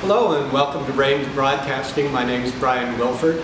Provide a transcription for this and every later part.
Hello and welcome to Rains Broadcasting. My name is Brian Wilford.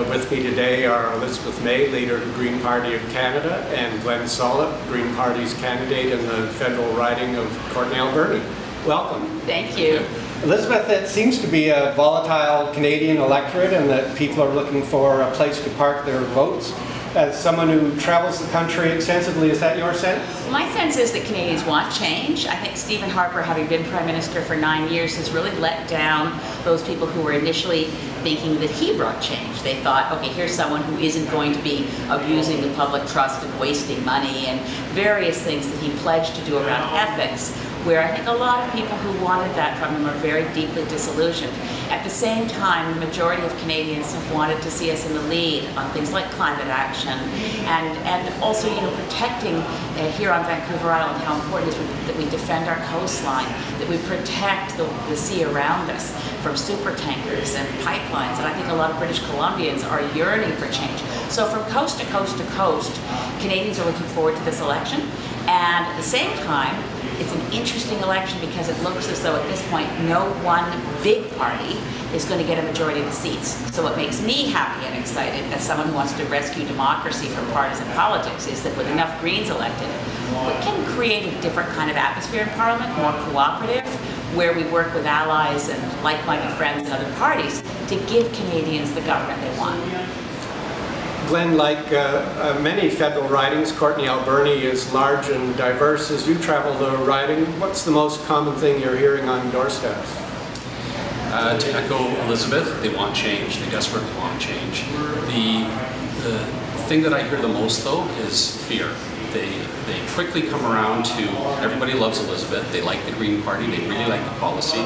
With me today are Elizabeth May, leader of the Green Party of Canada, and Glenn Sollitt, Green Party's candidate in the federal riding of Courtenay-Alberni. Welcome. Thank you. Elizabeth, it seems to be a volatile Canadian electorate and that people are looking for a place to park their votes. As someone who travels the country extensively, is that your sense? My sense is that Canadians want change. I think Stephen Harper, having been Prime Minister for 9 years, has really let down those people who were initially thinking that he brought change. They thought, okay, here's someone who isn't going to be abusing the public trust and wasting money and various things that he pledged to do around ethics, where I think a lot of people who wanted that from him are very deeply disillusioned. At the same time, the majority of Canadians have wanted to see us in the lead on things like climate action and also, protecting here on Vancouver Island how important it is that we defend our coastline, that we protect the sea around us from super tankers and pipelines. And I think a lot of British Columbians are yearning for change. So from coast to coast to coast, Canadians are looking forward to this election. And at the same time, it's an interesting election because it looks as though at this point no one big party is going to get a majority of the seats. So what makes me happy and excited as someone who wants to rescue democracy from partisan politics is that with enough Greens elected, we can create a different kind of atmosphere in Parliament, more cooperative, where we work with allies and like-minded friends and other parties to give Canadians the government they want. Glenn, like many federal ridings, Courtenay-Alberni is large and diverse. As you travel the riding, what's the most common thing you're hearing on doorsteps? To echo Elizabeth, they want change. They desperately want change. The thing that I hear the most, though, is fear. They quickly come around to, everybody loves Elizabeth, they like the Green Party, they really like the policy,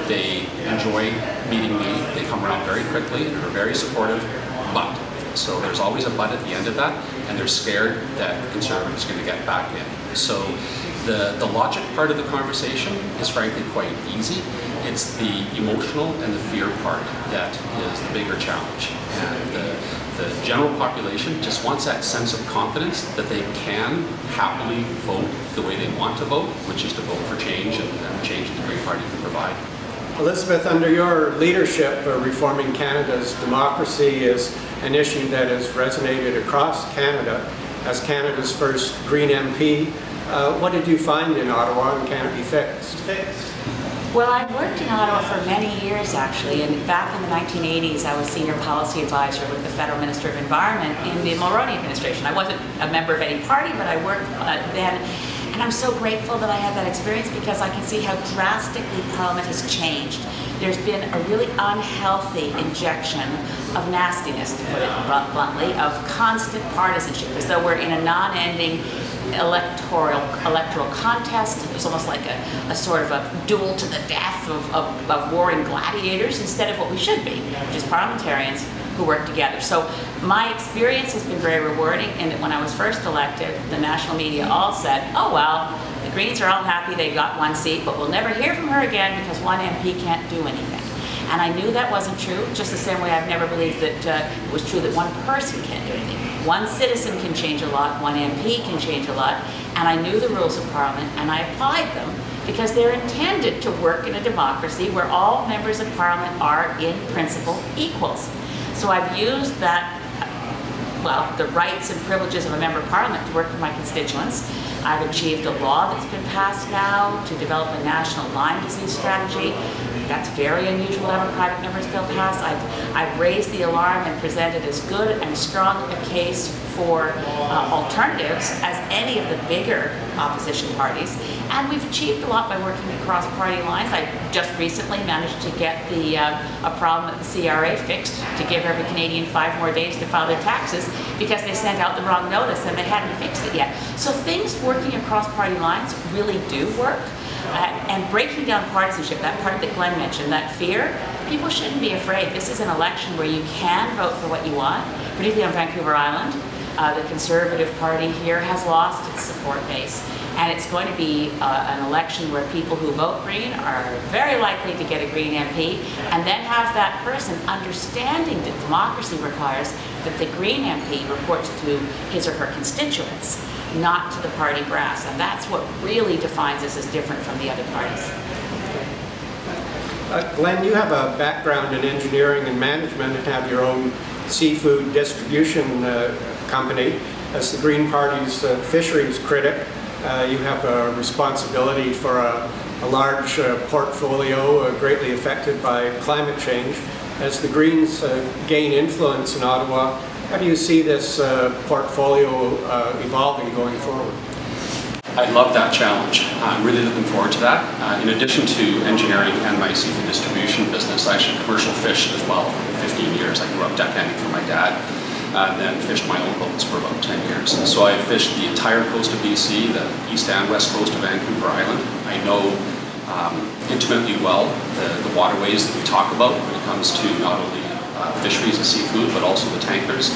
they enjoy meeting me, they come around very quickly and are very supportive, but. So there's always a but at the end of that, and they're scared that the Conservatives are going to get back in. So the logic part of the conversation is frankly quite easy. It's the emotional and the fear part that is the bigger challenge. And the general population just wants that sense of confidence that they can happily vote the way they want to vote, which is to vote for change and the change that the Green Party can provide. Elizabeth, under your leadership, reforming Canada's democracy is an issue that has resonated across Canada. As Canada's first Green MP, what did you find in Ottawa and can it be fixed? Well, I've worked in Ottawa for many years, actually, and back in the 1980s, I was senior policy advisor with the Federal Minister of Environment in the Mulroney administration. I wasn't a member of any party, but I worked then. And I'm so grateful that I had that experience because I can see how drastically Parliament has changed. There's been a really unhealthy injection of nastiness, to put it bluntly, of constant partisanship, as though we're in a non-ending electoral contest. It's almost like a sort of a duel to the death of warring gladiators instead of what we should be, which is parliamentarians who work together. So my experience has been very rewarding in that when I was first elected, the national media all said, oh well, the Greens are all happy they got one seat, but we'll never hear from her again because one MP can't do anything. And I knew that wasn't true, just the same way I've never believed that it was true that one person can't do anything. One citizen can change a lot, one MP can change a lot, and I knew the rules of Parliament and I applied them because they're intended to work in a democracy where all members of Parliament are, in principle, equals. So I've used that, the rights and privileges of a member of Parliament to work with my constituents. I've achieved a law that's been passed now to develop a national Lyme disease strategy. That's very unusual to have a private member's bill pass. I've raised the alarm and presented as good and strong a case for alternatives as any of the bigger opposition parties. And we've achieved a lot by working across party lines. I just recently managed to get a problem at the CRA fixed to give every Canadian 5 more days to file their taxes because they sent out the wrong notice and they hadn't fixed it yet. So things working across party lines really do work. And breaking down partisanship, that part that Glenn mentioned, that fear, people shouldn't be afraid. This is an election where you can vote for what you want, particularly on Vancouver Island. The Conservative Party here has lost its support base. And it's going to be an election where people who vote Green are very likely to get a Green MP, and then have that person understanding that democracy requires that the Green MP reports to his or her constituents, not to the party brass. And that's what really defines us as different from the other parties. Glenn, you have a background in engineering and management and have your own seafood distribution company. As the Green Party's fisheries critic, you have a responsibility for a large portfolio greatly affected by climate change. As the Greens gain influence in Ottawa, how do you see this portfolio evolving going forward? I love that challenge. I'm really looking forward to that. In addition to engineering and my seafood distribution business, I actually commercial fished as well for 15 years. I grew up deckhanding for my dad and then fished my own boats for about 10 years. And so I fished the entire coast of BC, the east and west coast of Vancouver Island. I know intimately well the waterways that we talk about when it comes to not only fisheries and seafood, but also the tankers.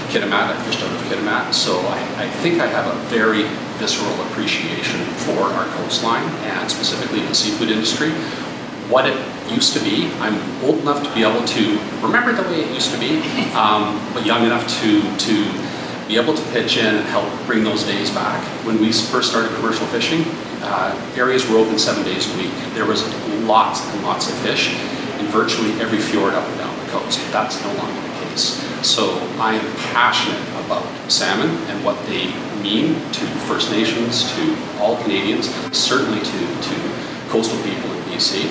Kitimat, I fished out of Kitimat, so I think I have a very visceral appreciation for our coastline and specifically the seafood industry. What it used to be, I'm old enough to be able to remember the way it used to be, but young enough to be able to pitch in and help bring those days back. When we first started commercial fishing, areas were open 7 days a week. There was lots and lots of fish in virtually every fjord up and down the coast. That's no longer the case. So I am passionate about salmon and what they mean to First Nations, to all Canadians, certainly to coastal people in BC.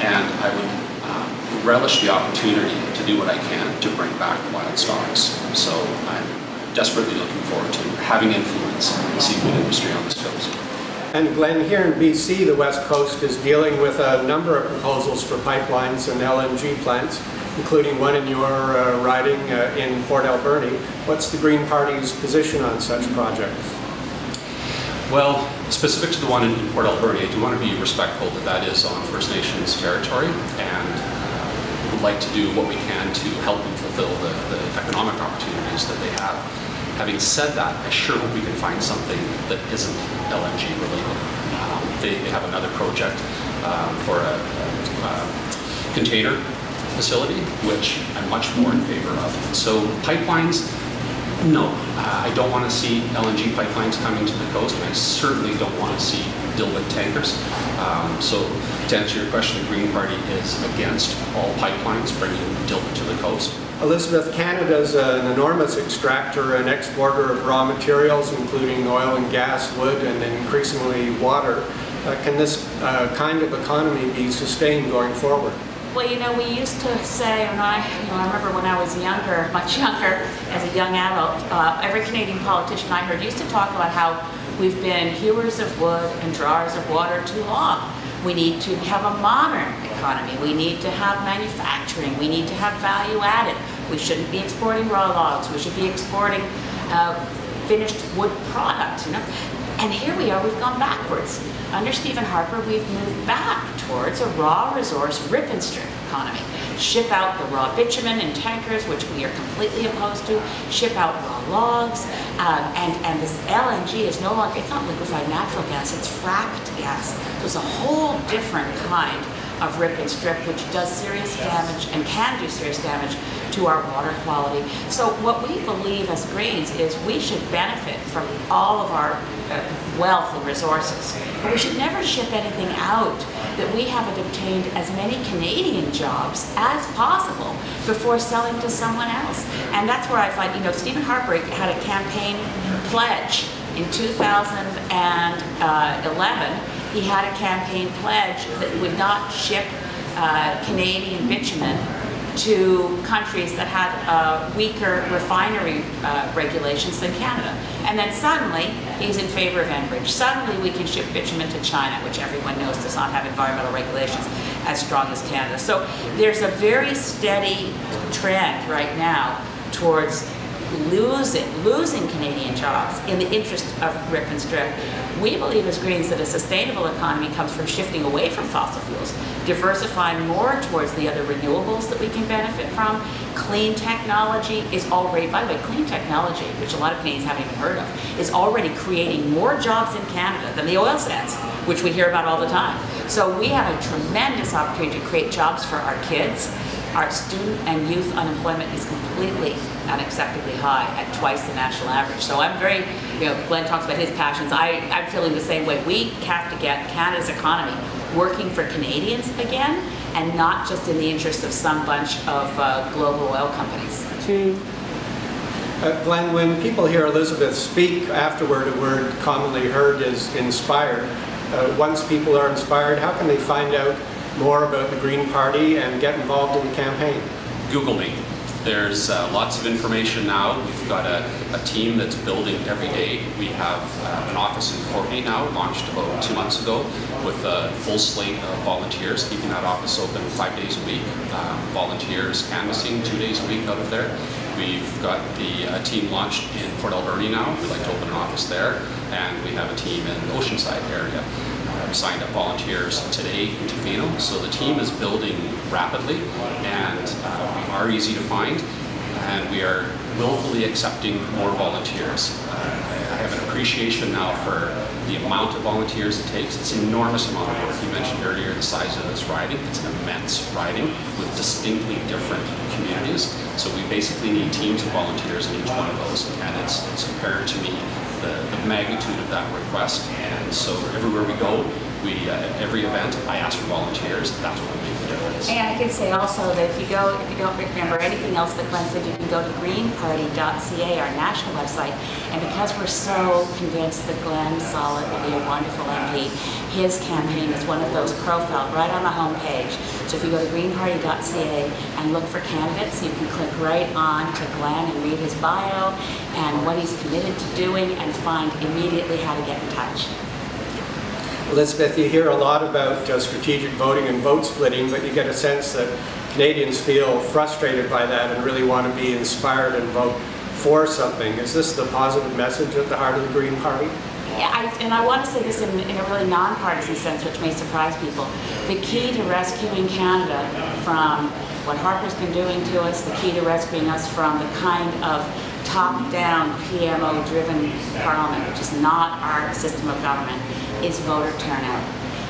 And I would relish the opportunity to do what I can to bring back the wild stocks. So I'm desperately looking forward to having influence in the seafood industry on this coast. And Glenn, here in BC, the West Coast is dealing with a number of proposals for pipelines and LNG plants, including one in your riding in Port Alberni. What's the Green Party's position on such projects? Well, specific to the one in Port Alberni, I do want to be respectful that that is on First Nations territory, and would like to do what we can to help them fulfill the economic opportunities that they have. Having said that, I sure hope we can find something that isn't LNG related. They have another project for a container facility, which I'm much more in favor of. So pipelines, no. I don't want to see LNG pipelines coming to the coast, and I certainly don't want to see dilbit tankers. So to answer your question, the Green Party is against all pipelines bringing dilbit to the coast. Elizabeth, Canada is an enormous extractor and exporter of raw materials, including oil and gas, wood, and increasingly water. Can this kind of economy be sustained going forward? Well, you know, we used to say, and I remember when I was younger, much younger, as a young adult, every Canadian politician I heard used to talk about how we've been hewers of wood and drawers of water too long. We need to have a modern economy. We need to have manufacturing. We need to have value added. We shouldn't be exporting raw logs. We should be exporting finished wood products, you know. And here we are, we've gone backwards. Under Stephen Harper, we've moved back towards a raw resource rip and strip economy. Ship out the raw bitumen in tankers, which we are completely opposed to. Ship out raw logs. And this LNG is no longer, it's not liquefied natural gas, it's fracked gas. So it's a whole different kind of rip and strip, which does serious damage and can do serious damage to our water quality. So what we believe as Greens is we should benefit from all of our wealth and resources. But we should never ship anything out that we haven't obtained as many Canadian jobs as possible before selling to someone else. And that's where I find, you know, Stephen Harper had a campaign pledge in 2011. He had a campaign pledge that would not ship Canadian bitumen to countries that had weaker refinery regulations than Canada. And then suddenly, he's in favor of Enbridge. Suddenly, we can ship bitumen to China, which everyone knows does not have environmental regulations as strong as Canada. So there's a very steady trend right now towards losing Canadian jobs in the interest of rip and strip. We believe as Greens that a sustainable economy comes from shifting away from fossil fuels, diversifying more towards the other renewables that we can benefit from. Clean technology is already, by the way, clean technology, which a lot of Canadians haven't even heard of, is already creating more jobs in Canada than the oil sands, which we hear about all the time. So we have a tremendous opportunity to create jobs for our kids. Our student and youth unemployment is completely unacceptably high at twice the national average. So I'm very, you know, Glenn talks about his passions. I'm feeling the same way. We have to get Canada's economy working for Canadians again, and not just in the interest of some bunch of global oil companies. Glenn, when people hear Elizabeth speak afterward, a word commonly heard is inspired. Once people are inspired, how can they find out more about the Green Party and get involved in the campaign? Google me. There's lots of information now. We've got a team that's building every day. We have an office in Courtenay now, launched about 2 months ago, with a full slate of volunteers, keeping that office open 5 days a week. Volunteers canvassing 2 days a week out of there. We've got a team launched in Port Alberni now. We'd like to open an office there. And we have a team in the Oceanside area. I've signed up volunteers today in Tofino. So the team is building rapidly, and we are easy to find, and we are willfully accepting more volunteers. I have an appreciation now for the amount of volunteers it takes. It's an enormous amount of work. You mentioned earlier the size of this riding. It's an immense riding with distinctly different communities. So we basically need teams of volunteers in each one of those, and it's apparent to me the magnitude of that request. And so everywhere we go, every event, I ask for volunteers. That's what will make the difference. And I can say also that if you don't remember anything else that Glenn said, you can go to greenparty.ca, our national website. And because we're so convinced that Glenn Sollitt will be a wonderful MP, his campaign is one of those profiled right on the home page. So if you go to greenparty.ca and look for candidates, you can click right on to Glenn and read his bio and what he's committed to doing, and find immediately how to get in touch. Elizabeth, you hear a lot about strategic voting and vote splitting, but you get a sense that Canadians feel frustrated by that and really want to be inspired and vote for something. Is this the positive message at the heart of the Green Party? Yeah, and I want to say this in a really nonpartisan sense, which may surprise people. The key to rescuing Canada from what Harper's been doing to us, the key to rescuing us from the kind of top-down, PMO-driven parliament, which is not our system of government, is voter turnout.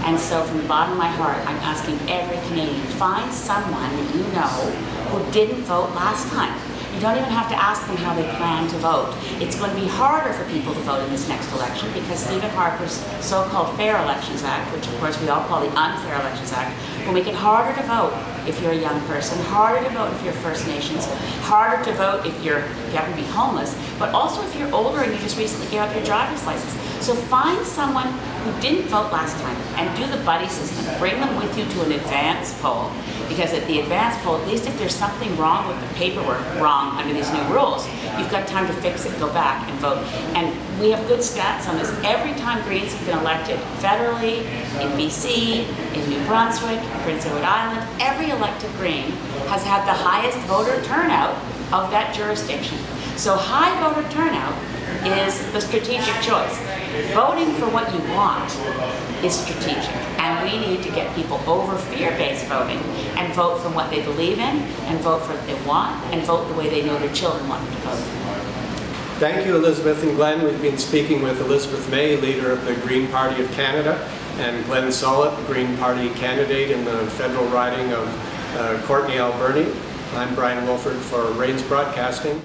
And so from the bottom of my heart, I'm asking every Canadian, find someone that you know who didn't vote last time. You don't even have to ask them how they plan to vote. It's going to be harder for people to vote in this next election because Stephen Harper's so-called Fair Elections Act, which of course we all call the Unfair Elections Act, will make it harder to vote if you're a young person, harder to vote if you're First Nations, harder to vote if you happen to be homeless, but also if you're older and you just recently gave up your driver's license. So find someone who didn't vote last time and do the buddy system. Bring them with you to an advance poll, because at the advance poll, at least if there's something wrong with the paperwork, wrong under these new rules, you've got time to fix it, go back and vote. And we have good stats on this. Every time Greens have been elected federally, in BC, in New Brunswick, Prince Edward Island, every elected Green has had the highest voter turnout of that jurisdiction. So high voter turnout is the strategic choice. Voting for what you want is strategic, and we need to get people over fear-based voting and vote for what they believe in, and vote for what they want, and vote the way they know their children want them to vote. Thank you, Elizabeth and Glenn. We've been speaking with Elizabeth May, leader of the Green Party of Canada, and Glenn Sollitt, the Green Party candidate in the federal riding of Courtenay, Alberni. I'm Brian Wilford for Rains Broadcasting.